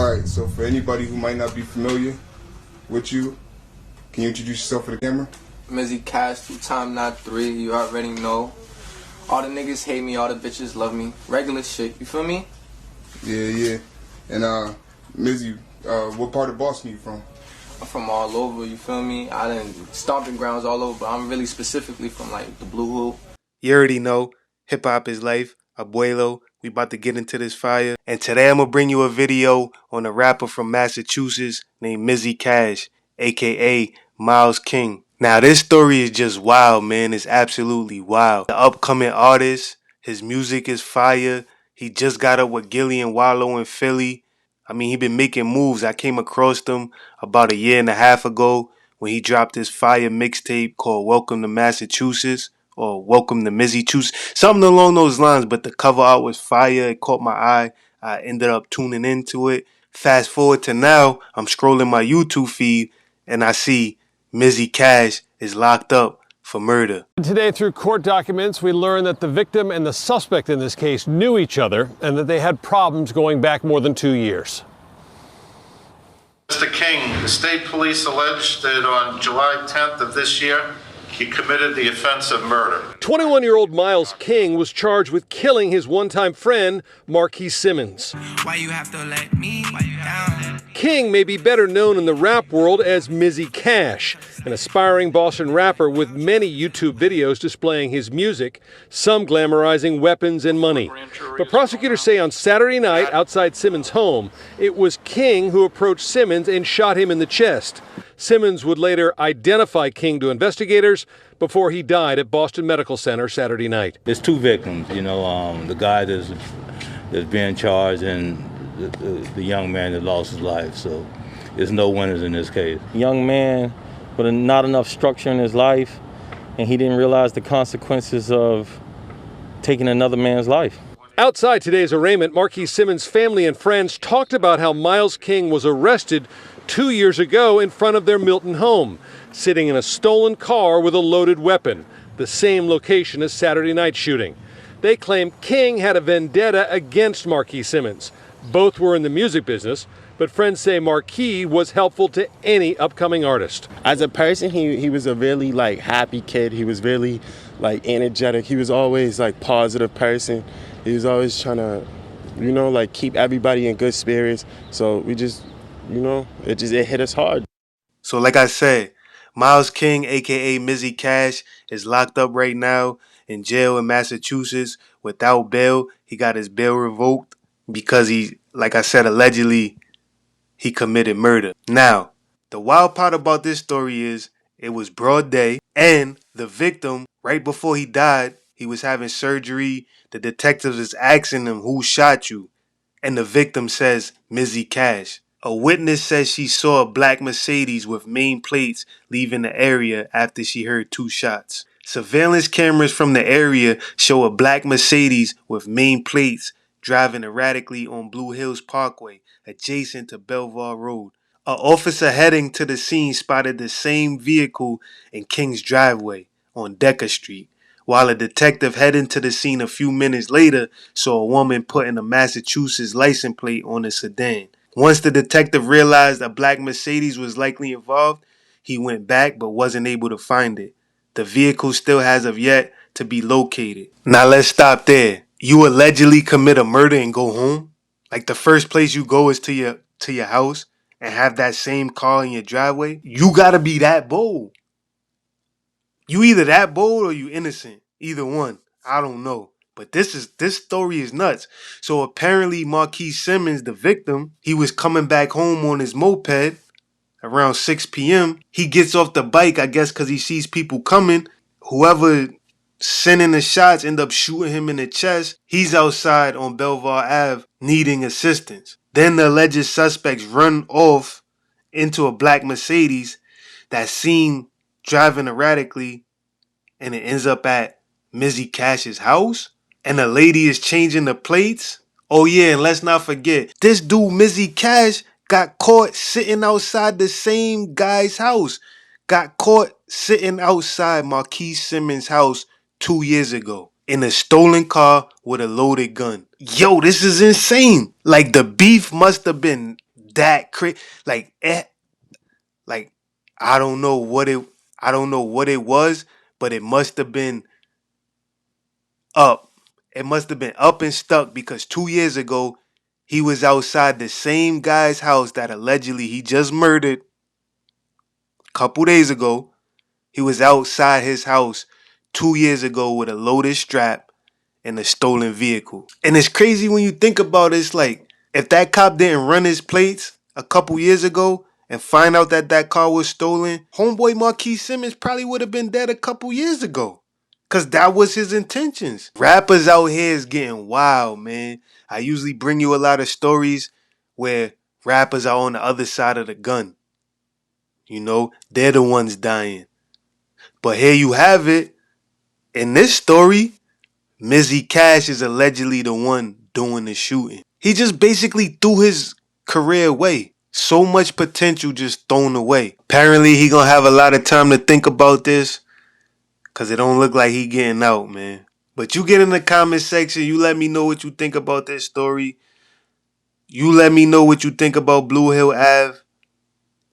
Alright, so for anybody who might not be familiar with you, can you introduce yourself for the camera? Mizzie Cash, 2-time not 3, you already know. All the niggas hate me, all the bitches love me. Regular shit, you feel me? Yeah. And Mizzy, what part of Boston you from? I'm from all over, you feel me? I done stomping grounds all over, but I'm really specifically from like the Blue Hoop. You already know, hip hop is life. Abuelo, we about to get into this fire. And today I'm gonna bring you a video on a rapper from Massachusetts named Mizzie Cash, aka Miles King. Now this story is just wild, man. It's absolutely wild. The upcoming artist, his music is fire. He just got up with Gilly and Wallow in Philly. I mean, he been making moves. I came across him about a year and a half ago when he dropped his fire mixtape called Welcome to Massachusetts or Welcome to Mizzy Choose, something along those lines. But the cover art was fire. It caught my eye. I ended up tuning into it. Fast forward to now, I'm scrolling my YouTube feed and I see Mizzie Cash is locked up for murder. Today, through court documents, we learned that the victim and the suspect in this case knew each other and that they had problems going back more than 2 years. Mr. King, the state police alleged that on July 10th of this year, he committed the offense of murder. 21-year-old Miles King was charged with killing his one-time friend, Marquis Simmons. Why you have to let me down? King may be better known in the rap world as Mizzie Cash, an aspiring Boston rapper with many YouTube videos displaying his music, some glamorizing weapons and money. But prosecutors say on Saturday night outside Simmons' home, it was King who approached Simmons and shot him in the chest. Simmons would later identify King to investigators before he died at Boston Medical Center Saturday night. There's two victims, the guy that's being charged and the young man that lost his life. So there's no winners in this case. Young man with not enough structure in his life, and he didn't realize the consequences of taking another man's life. Outside today's arraignment, Marquis Simmons' family and friends talked about how Miles King was arrested 2 years ago in front of their Milton home, sitting in a stolen car with a loaded weapon, the same location as Saturday night's shooting. They claim King had a vendetta against Marquis Simmons. Both were in the music business, but friends say Marquis was helpful to any upcoming artist. As a person, he was a really happy kid. He was really energetic. He was always positive person. He was always trying to, keep everybody in good spirits. So we just, it hit us hard. So like I said, Miles King, aka Mizzie Cash, is locked up right now in jail in Massachusetts without bail. He got his bail revoked because he, like I said, allegedly he committed murder. Now, the wild part about this story is it was broad day and the victim, right before he died, he was having surgery. The detectives is asking him who shot you. And the victim says, Mizzie Cash. A witness says she saw a black Mercedes with main plates leaving the area after she heard 2 shots. Surveillance cameras from the area show a black Mercedes with main plates driving erratically on Blue Hills Parkway, adjacent to Belvoir Road. An officer heading to the scene spotted the same vehicle in King's driveway on Decker Street, while a detective heading to the scene a few minutes later saw a woman putting a Massachusetts license plate on a sedan. Once the detective realized a black Mercedes was likely involved, he went back but wasn't able to find it. The vehicle still has of yet to be located. Now let's stop there. You allegedly commit a murder and go home? Like the first place you go is to your house and have that same car in your driveway? You gotta be that bold. You either that bold or you innocent. Either one. I don't know. But this story is nuts. So apparently Marquis Simmons, the victim, he was coming back home on his moped around 6 p.m. He gets off the bike, I guess because he sees people coming. Whoever sending the shots end up shooting him in the chest. He's outside on Belvoir Ave needing assistance. Then the alleged suspects run off into a black Mercedes that's seen driving erratically, and it ends up at Mizzie Cash's house. And the lady is changing the plates. Oh yeah, and let's not forget, this dude Mizzie Cash got caught sitting outside the same guy's house. Got caught sitting outside Marquis Simmons' house 2 years ago in a stolen car with a loaded gun. Yo, this is insane. Like the beef must have been that like I don't know what it was, but it must have been up. It must have been up and stuck because 2 years ago he was outside the same guy's house that allegedly he just murdered. A couple days ago, he was outside his house 2 years ago with a loaded strap and a stolen vehicle. And it's crazy when you think about it. It's like, if that cop didn't run his plates a couple years ago and find out that that car was stolen, homeboy Marquis Simmons probably would have been dead a couple years ago. Because that was his intentions. Rappers out here is getting wild, man. I usually bring you a lot of stories where rappers are on the other side of the gun. You know, they're the ones dying. But here you have it. In this story, Mizzie Cash is allegedly the one doing the shooting. He just basically threw his career away. So much potential just thrown away. Apparently he gonna have a lot of time to think about this, cause it don't look like he getting out, man. But you get in the comment section, you let me know what you think about this story. You let me know what you think about Blue Hill Ave.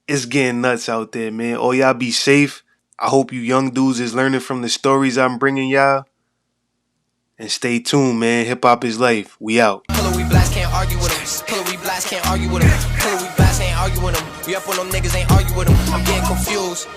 It's getting nuts out there, man. All y'all be safe. I hope you young dudes is learning from the stories I'm bringing y'all. And stay tuned, man. Hip hop is life. We out. Pull we blast, can't argue with them. Pull we blast, can't argue with them. Pull we blast, ain't argue with them. We up on them niggas, ain't argue with them. I'm getting confused.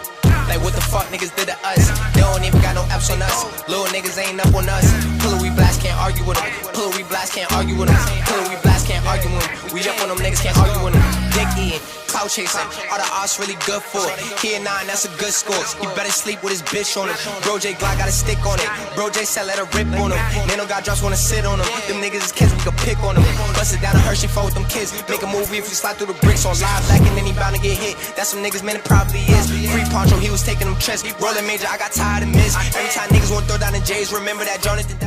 Like what the fuck niggas did to us? They don't even got no apps on us. Little niggas ain't up on us. Pull we blast, can't argue with them. Pull we blast, can't argue with them. Pull we blast, can't argue with them. We up on them niggas, can't argue with them. Dick eating, clout chasing, all the odds really good for it. He a 9, that's a good score. He better sleep with his bitch on him. Bro J Glock got a stick on it. Bro J said let her rip on him. Nano got drops wanna sit on him. Them niggas is kids, we can pick on them. Bust it down to Hershey for with them kids. Make a movie if you slide through the bricks on live black and then he bound to get hit. That's some niggas, man, it probably is. Free Poncho, he was taking them trips. Rolling major, I got tired of miss. Every time niggas wanna throw down the J's, remember that Jonathan